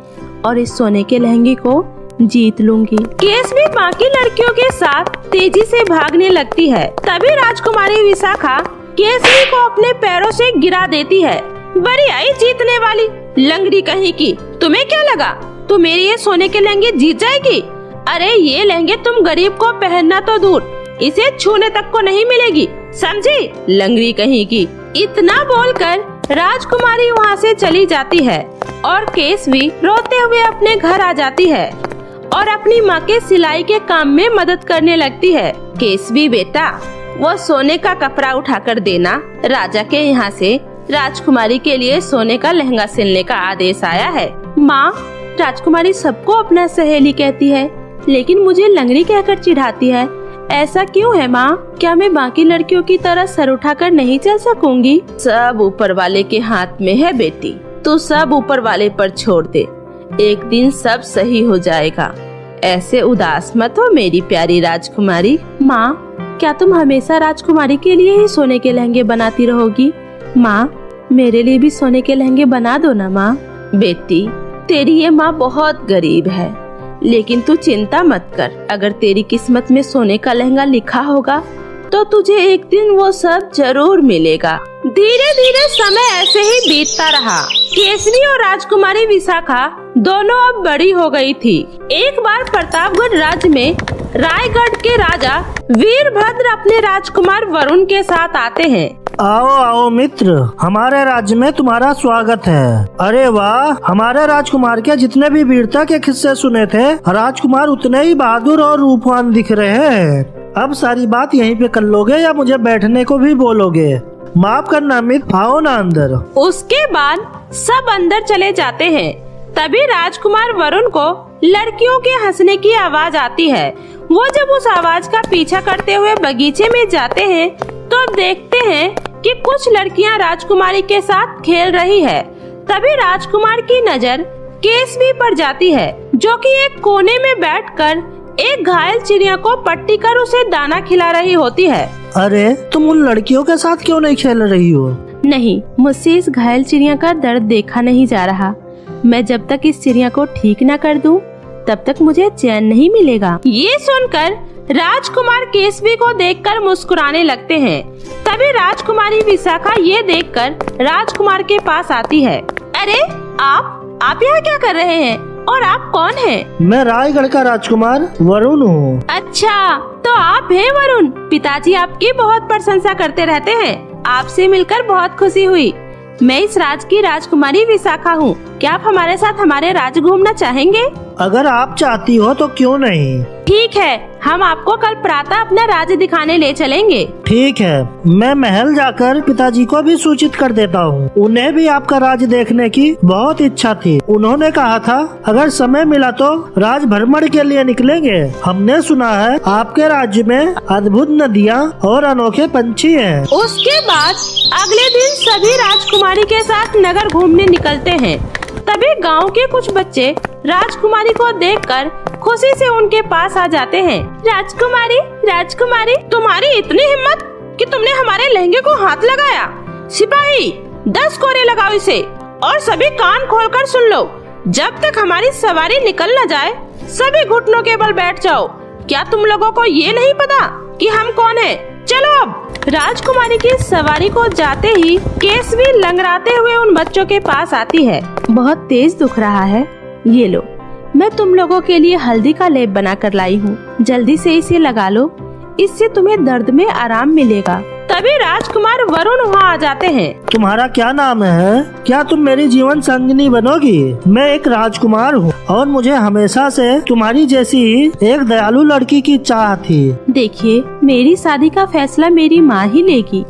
और इस सोने के लहंगे को जीत लूंगी। केसबी बाकी लड़कियों के साथ तेजी से भागने लगती है। तभी राजकुमारी विशाखा केसबी को अपने पैरों से गिरा देती है। बड़ी आई जीतने वाली लंगड़ी कहीं की, तुम्हें क्या लगा तू मेरी ये सोने के लहंगे जीत जाएगी? अरे ये लहंगे तुम गरीब को पहनना तो दूर, इसे छूने तक को नहीं मिलेगी, समझी लंगड़ी कहीं की। इतना बोलकर राजकुमारी वहाँ से चली जाती है और केसबी रोते हुए अपने घर आ जाती है और अपनी माँ के सिलाई के काम में मदद करने लगती है। केसबी बेटा, वो सोने का कपड़ा उठाकर देना, राजा के यहाँ से राजकुमारी के लिए सोने का लहंगा सिलने का आदेश आया है। माँ, राजकुमारी सबको अपना सहेली कहती है, लेकिन मुझे लंगड़ी कहकर चिढ़ाती है। ऐसा क्यों है माँ? क्या मैं बाकी लड़कियों की तरह सर उठाकर नहीं चल सकूंगी? सब ऊपर वाले के हाथ में है बेटी, तू सब ऊपर वाले पर छोड़ दे, एक दिन सब सही हो जाएगा। ऐसे उदास मत हो मेरी प्यारी राजकुमारी। माँ, क्या तुम हमेशा राजकुमारी के लिए ही सोने के लहंगे बनाती रहोगी? माँ, मेरे लिए भी सोने के लहंगे बना दो ना माँ। बेटी, तेरी ये माँ बहुत गरीब है, लेकिन तू चिंता मत कर, अगर तेरी किस्मत में सोने का लहंगा लिखा होगा तो तुझे एक दिन वो सब जरूर मिलेगा। धीरे धीरे समय ऐसे ही बीतता रहा। केसरी और राजकुमारी विशाखा दोनों अब बड़ी हो गई थी। एक बार प्रतापगढ़ राज्य में रायगढ़ के राजा वीरभद्र अपने राजकुमार वरुण के साथ आते हैं। आओ आओ मित्र, हमारे राज्य में तुम्हारा स्वागत है। अरे वाह, हमारे राजकुमार के जितने भी वीरता के किस्से सुने थे, राजकुमार उतने ही बहादुर और रूपवान दिख रहे हैं। अब सारी बात यहीं पे कर लोगे या मुझे बैठने को भी बोलोगे? माफ करना मित्र, आओ ना अंदर। उसके बाद सब अंदर चले जाते हैं। तभी राजकुमार वरुण को लड़कियों के हंसने की आवाज आती है। वो जब उस आवाज का पीछा करते हुए बगीचे में जाते हैं तो देखते हैं कि कुछ लड़कियां राजकुमारी के साथ खेल रही है। तभी राजकुमार की नजर केसवी पर जाती है, जो कि एक कोने में बैठकर एक घायल चिड़िया को पट्टी कर उसे दाना खिला रही होती है। अरे, तुम उन लड़कियों के साथ क्यों नहीं खेल रही हो? नहीं, मुझसे इस घायल चिड़िया का दर्द देखा नहीं जा रहा। मैं जब तक इस चिड़िया को ठीक न कर दूं, तब तक मुझे चैन नहीं मिलेगा। ये सुनकर राजकुमार केसवी को देखकर मुस्कुराने लगते हैं। तभी राजकुमारी विशाखा ये देखकर राजकुमार के पास आती है। अरे आप यहाँ क्या कर रहे हैं और आप कौन हैं? मैं रायगढ़ का राजकुमार वरुण हूँ। अच्छा, तो आप हैं वरुण। पिताजी आपकी बहुत प्रशंसा करते रहते हैं। आपसे मिलकर बहुत खुशी हुई। मैं इस राज की राजकुमारी विशाखा हूँ। क्या आप हमारे साथ हमारे राज्य घूमना चाहेंगे? अगर आप चाहती हो तो क्यों नहीं। ठीक है, हम आपको कल प्रातः अपना राज्य दिखाने ले चलेंगे। ठीक है, मैं महल जाकर पिताजी को भी सूचित कर देता हूँ। उन्हें भी आपका राज्य देखने की बहुत इच्छा थी। उन्होंने कहा था अगर समय मिला तो राज भ्रमण के लिए निकलेंगे। हमने सुना है आपके राज्य में अद्भुत नदियाँ और अनोखे पंछी हैं। उसके बाद अगले दिन सभी राजकुमारी के साथ नगर घूमने निकलते हैं। तभी गांव के कुछ बच्चे राजकुमारी को देखकर खुशी से उनके पास आ जाते हैं। राजकुमारी, तुम्हारी इतनी हिम्मत कि तुमने हमारे लहंगे को हाथ लगाया। सिपाही, 10 कोरे लगाओ इसे और सभी कान खोलकर सुन लो। जब तक हमारी सवारी निकल न जाए, सभी घुटनों के बल बैठ जाओ। क्या तुम लोगों को ये नहीं पता कि हम कौन हैं? चलो अब। राजकुमारी की सवारी को जाते ही केसवी लंगड़ाते हुए उन बच्चों के पास आती है। बहुत तेज दुख रहा है, ये लो, मैं तुम लोगों के लिए हल्दी का लेप बना कर लाई हूँ। जल्दी से इसे लगा लो, इससे तुम्हें दर्द में आराम मिलेगा। तभी राजकुमार वरुण वहाँ आ जाते हैं। तुम्हारा क्या नाम है? क्या तुम मेरी जीवन संगिनी बनोगी? मैं एक राजकुमार हूँ और मुझे हमेशा से तुम्हारी जैसी एक दयालु लड़की की चाह थी। देखिए, मेरी शादी का फैसला मेरी माँ ही लेगी,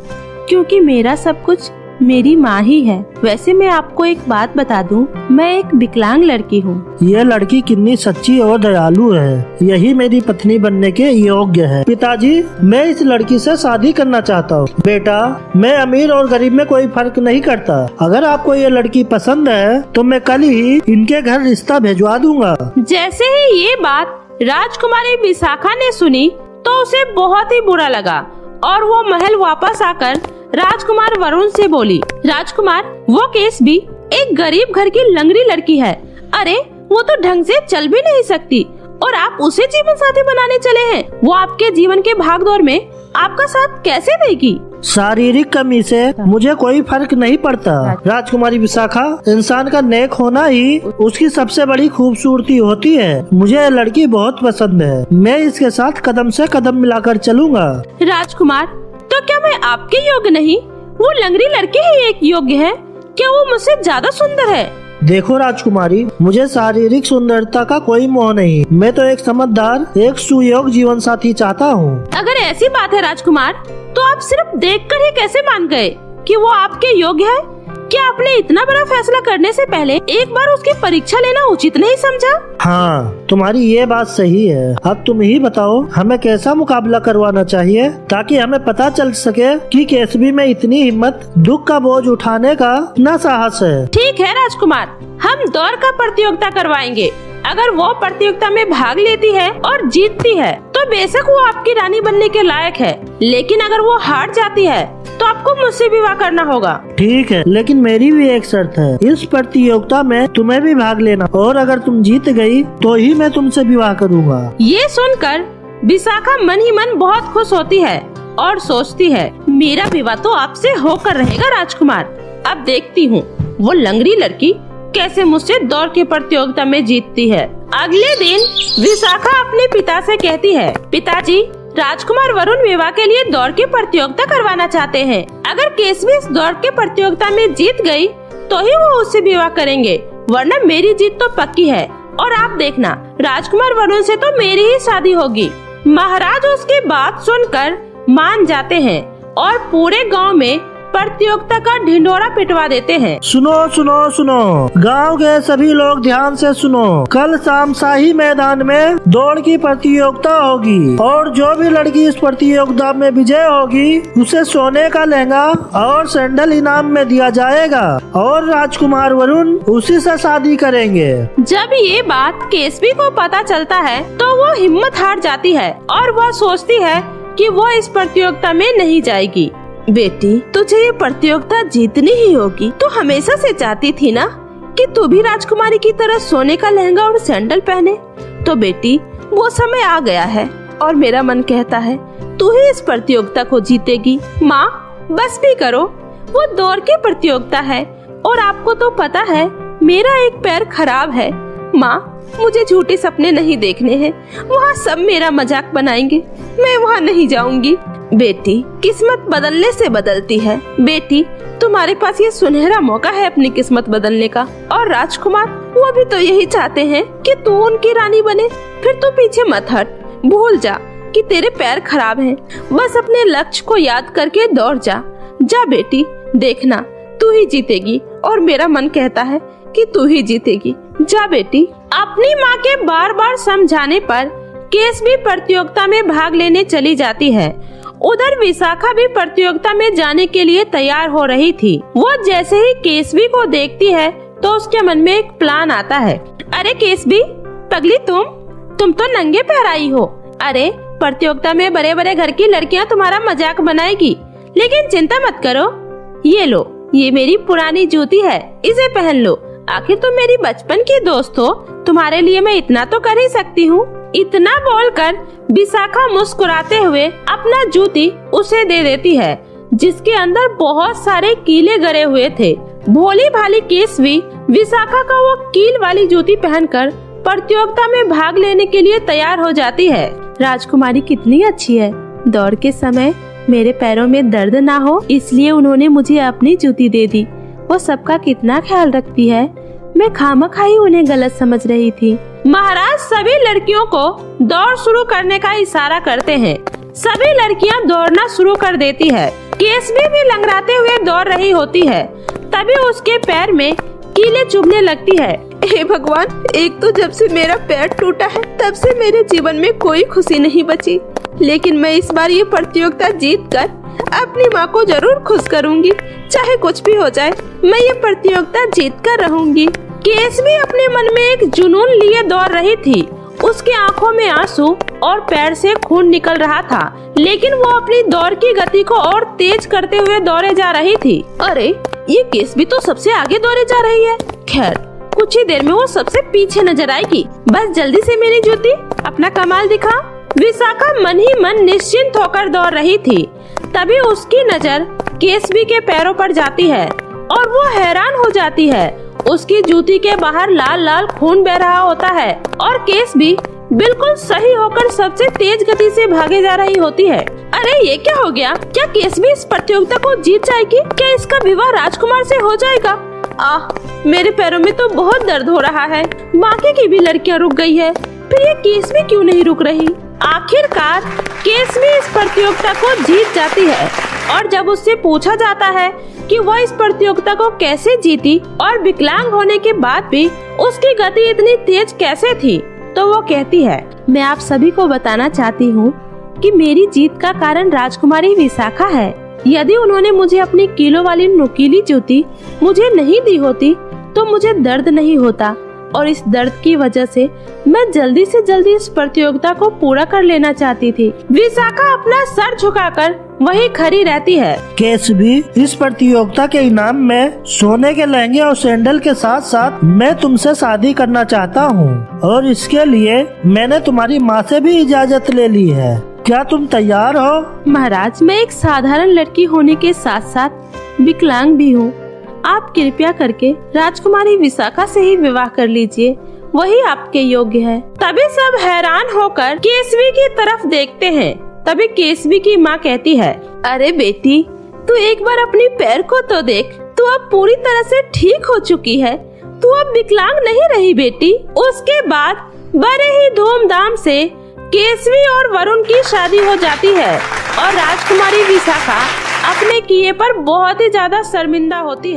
क्योंकि मेरा सब कुछ मेरी माँ ही है। वैसे मैं आपको एक बात बता दूं, मैं एक विकलांग लड़की हूँ। ये लड़की कितनी सच्ची और दयालु है, यही मेरी पत्नी बनने के योग्य है। पिताजी, मैं इस लड़की से शादी करना चाहता हूँ। बेटा, मैं अमीर और गरीब में कोई फर्क नहीं करता। अगर आपको ये लड़की पसंद है तो मैं कल ही इनके घर रिश्ता भिजवा दूंगा। जैसे ही ये बात राजकुमारी विशाखा ने सुनी तो उसे बहुत ही बुरा लगा और वो महल वापस आकर राजकुमार वरुण से बोली, राजकुमार, वो केसवी एक गरीब घर की लंगड़ी लड़की है। अरे वो तो ढंग से चल भी नहीं सकती और आप उसे जीवन साथी बनाने चले हैं। वो आपके जीवन के भागदौड़ में आपका साथ कैसे देगी? शारीरिक कमी से मुझे कोई फर्क नहीं पड़ता। राजकुमारी विशाखा, इंसान का नेक होना ही उसकी सबसे बड़ी खूबसूरती होती है। मुझे ये लड़की बहुत पसंद है। मैं इसके साथ कदम से कदम मिलाकर चलूंगा। राजकुमार, तो क्या मैं आपके योग्य नहीं? वो लंगड़ी लड़की ही एक योग्य है। क्या वो मुझसे ज्यादा सुंदर है? देखो राजकुमारी, मुझे शारीरिक सुंदरता का कोई मोह नहीं। मैं तो एक समझदार, एक सुयोग्य जीवन साथी चाहता हूँ। अगर ऐसी बात है राजकुमार, तो आप सिर्फ देखकर ही कैसे मान गए कि वो आपके योग्य है? क्या आपने इतना बड़ा फैसला करने से पहले एक बार उसकी परीक्षा लेना उचित नहीं समझा? हाँ, तुम्हारी ये बात सही है। अब तुम ही बताओ, हमें कैसा मुकाबला करवाना चाहिए ताकि हमें पता चल सके कि केसवी में इतनी हिम्मत, दुख का बोझ उठाने का इतना साहस है। ठीक है राजकुमार, हम दौड़ का प्रतियोगिता करवाएंगे। अगर वो प्रतियोगिता में भाग लेती है और जीतती है तो बेशक वो आपकी रानी बनने के लायक है, लेकिन अगर वो हार जाती है तो आपको मुझसे विवाह करना होगा। ठीक है, लेकिन मेरी भी एक शर्त है। इस प्रतियोगिता में तुम्हें भी भाग लेना और अगर तुम जीत गई तो ही मैं तुमसे विवाह करूँगा। ये सुनकर विशाखा मन ही मन बहुत खुश होती है और सोचती है, मेरा विवाह तो आपसे होकर रहेगा राजकुमार। अब देखती हूँ वो लंगड़ी लड़की कैसे मुझसे दौड़ की प्रतियोगिता में जीतती है। अगले दिन विशाखा अपने पिता से कहती है, पिताजी, राजकुमार वरुण विवाह के लिए दौड़ की प्रतियोगिता करवाना चाहते हैं। अगर केसवी इस दौड़ की प्रतियोगिता में जीत गई तो ही वो उससे विवाह करेंगे, वरना मेरी जीत तो पक्की है। और आप देखना, राजकुमार वरुण से तो मेरी ही शादी होगी। महाराज उसकी बात सुनकर मान जाते हैं और पूरे गांव में प्रतियोगिता का ढिंढोरा पिटवा देते हैं। सुनो सुनो सुनो, गांव के सभी लोग ध्यान से सुनो। कल शाम शाही मैदान में दौड़ की प्रतियोगिता होगी और जो भी लड़की इस प्रतियोगिता में विजय होगी उसे सोने का लहंगा और सैंडल इनाम में दिया जाएगा और राजकुमार वरुण उसी से शादी करेंगे। जब ये बात केसवी को पता चलता है तो वो हिम्मत हार जाती है और वह सोचती है कि वो इस प्रतियोगिता में नहीं जाएगी। बेटी, तुझे ये प्रतियोगिता जीतनी ही होगी। तू हमेशा से चाहती थी ना कि तू भी राजकुमारी की तरह सोने का लहंगा और सैंडल पहने। तो बेटी, वो समय आ गया है और मेरा मन कहता है तू ही इस प्रतियोगिता को जीतेगी। माँ, बस भी करो, वो दौड़ की प्रतियोगिता है और आपको तो पता है मेरा एक पैर खराब है। माँ, मुझे झूठे सपने नहीं देखने हैं। वहाँ सब मेरा मजाक बनाएंगे, मैं वहाँ नहीं जाऊंगी। बेटी, किस्मत बदलने से बदलती है। बेटी, तुम्हारे पास ये सुनहरा मौका है अपनी किस्मत बदलने का। और राजकुमार, वो भी तो यही चाहते हैं कि तू उनकी रानी बने। फिर तू पीछे मत हट, भूल जा कि तेरे पैर खराब हैं। बस अपने लक्ष्य को याद करके दौड़ जा। जा बेटी, देखना तू ही जीतेगी और मेरा मन कहता है कि तू ही जीतेगी। जा बेटी। अपनी माँ के बार बार समझाने पर केसवी प्रतियोगिता में भाग लेने चली जाती है। उधर विशाखा भी प्रतियोगिता में जाने के लिए तैयार हो रही थी। वो जैसे ही केसवी को देखती है तो उसके मन में एक प्लान आता है। अरे केसवी, पगली, तुम तो नंगे पैर आई हो। अरे प्रतियोगिता में बड़े बड़े घर की लड़कियां तुम्हारा मजाक बनाएगी, लेकिन चिंता मत करो। ये लो, ये मेरी पुरानी जूती है, इसे पहन लो। आखिर तुम मेरी बचपन की दोस्त हो, तुम्हारे लिए मैं इतना तो कर ही सकती हूँ। इतना बोलकर विशाखा मुस्कुराते हुए अपना जूती उसे दे देती है, जिसके अंदर बहुत सारे कीले गड़े हुए थे। भोली भाली केसवी विशाखा का वो कील वाली जूती पहनकर प्रतियोगिता में भाग लेने के लिए तैयार हो जाती है। राजकुमारी कितनी अच्छी है। दौड़ के समय मेरे पैरों में दर्द ना हो इसलिए उन्होंने मुझे अपनी जूती दे दी। वो सबका कितना ख्याल रखती है, मैं खामखाई उन्हें गलत समझ रही थी। महाराज सभी लड़कियों को दौड़ शुरू करने का इशारा करते हैं। सभी लड़कियां दौड़ना शुरू कर देती है। केसवी भी लंगड़ाते हुए दौड़ रही होती है। तभी उसके पैर में कीले चुभने लगती है। हे भगवान, एक तो जब से मेरा पैर टूटा है तब से मेरे जीवन में कोई खुशी नहीं बची, लेकिन मैं इस बार ये प्रतियोगिता जीत कर अपनी माँ को जरूर खुश करूँगी। चाहे कुछ भी हो जाए, मैं ये प्रतियोगिता जीत कर रहूँगी। केसवी अपने मन में एक जुनून लिए दौड़ रही थी। उसकी आंखों में आंसू और पैर से खून निकल रहा था, लेकिन वो अपनी दौड़ की गति को और तेज करते हुए दौड़े जा रही थी। अरे ये केसवी तो सबसे आगे दौड़े जा रही है। खैर कुछ ही देर में वो सबसे पीछे नजर आएगी। बस जल्दी से मेरी जूती अपना कमाल दिखा। विशाखा मन ही मन निश्चिंत होकर दौड़ रही थी। तभी उसकी नजर केसवी के पैरों पर जाती है और वो हैरान हो जाती है। उसकी जूती के बाहर लाल लाल खून बह रहा होता है और केसवी बिल्कुल सही होकर सबसे तेज गति से भागे जा रही होती है। अरे ये क्या हो गया? क्या केसवी इस प्रतियोगिता को जीत जाएगी? क्या इसका विवाह राजकुमार से हो जाएगा? मेरे पैरों में तो बहुत दर्द हो रहा है। बाकी की भी लड़कियां रुक गई है, फिर ये केसवी क्यों नहीं रुक रही? आखिरकार केसवी इस प्रतियोगिता को जीत जाती है और जब उससे पूछा जाता है कि वह इस प्रतियोगिता को कैसे जीती और विकलांग होने के बाद भी उसकी गति इतनी तेज कैसे थी, तो वो कहती है, मैं आप सभी को बताना चाहती हूँ कि मेरी जीत का कारण राजकुमारी विशाखा है। यदि उन्होंने मुझे अपनी कीलों वाली नुकीली जूती मुझे नहीं दी होती तो मुझे दर्द नहीं होता और इस दर्द की वजह से मैं जल्दी से जल्दी इस प्रतियोगिता को पूरा कर लेना चाहती थी। विशाखा अपना सर झुकाकर वहीं खड़ी रहती है। केसवी, इस प्रतियोगिता के इनाम में सोने के लहंगे और सैंडल के साथ साथ मैं तुमसे शादी करना चाहता हूँ और इसके लिए मैंने तुम्हारी माँ से भी इजाज़त ले ली है। क्या तुम तैयार हो? महाराज, मैं एक साधारण लड़की होने के साथ साथ विकलांग भी हूँ। आप कृपया करके राजकुमारी विशाखा से ही विवाह कर लीजिए, वही आपके योग्य है। तभी सब हैरान होकर केसवी की तरफ देखते हैं। तभी केसवी की माँ कहती है, अरे बेटी, तू एक बार अपने पैर को तो देख, तू अब पूरी तरह से ठीक हो चुकी है, तू अब विकलांग नहीं रही बेटी। उसके बाद बड़े ही धूमधाम से केसवी और वरुण की शादी हो जाती है और राजकुमारी विशाखा अपने किए पर बहुत ही ज्यादा शर्मिंदा होती है।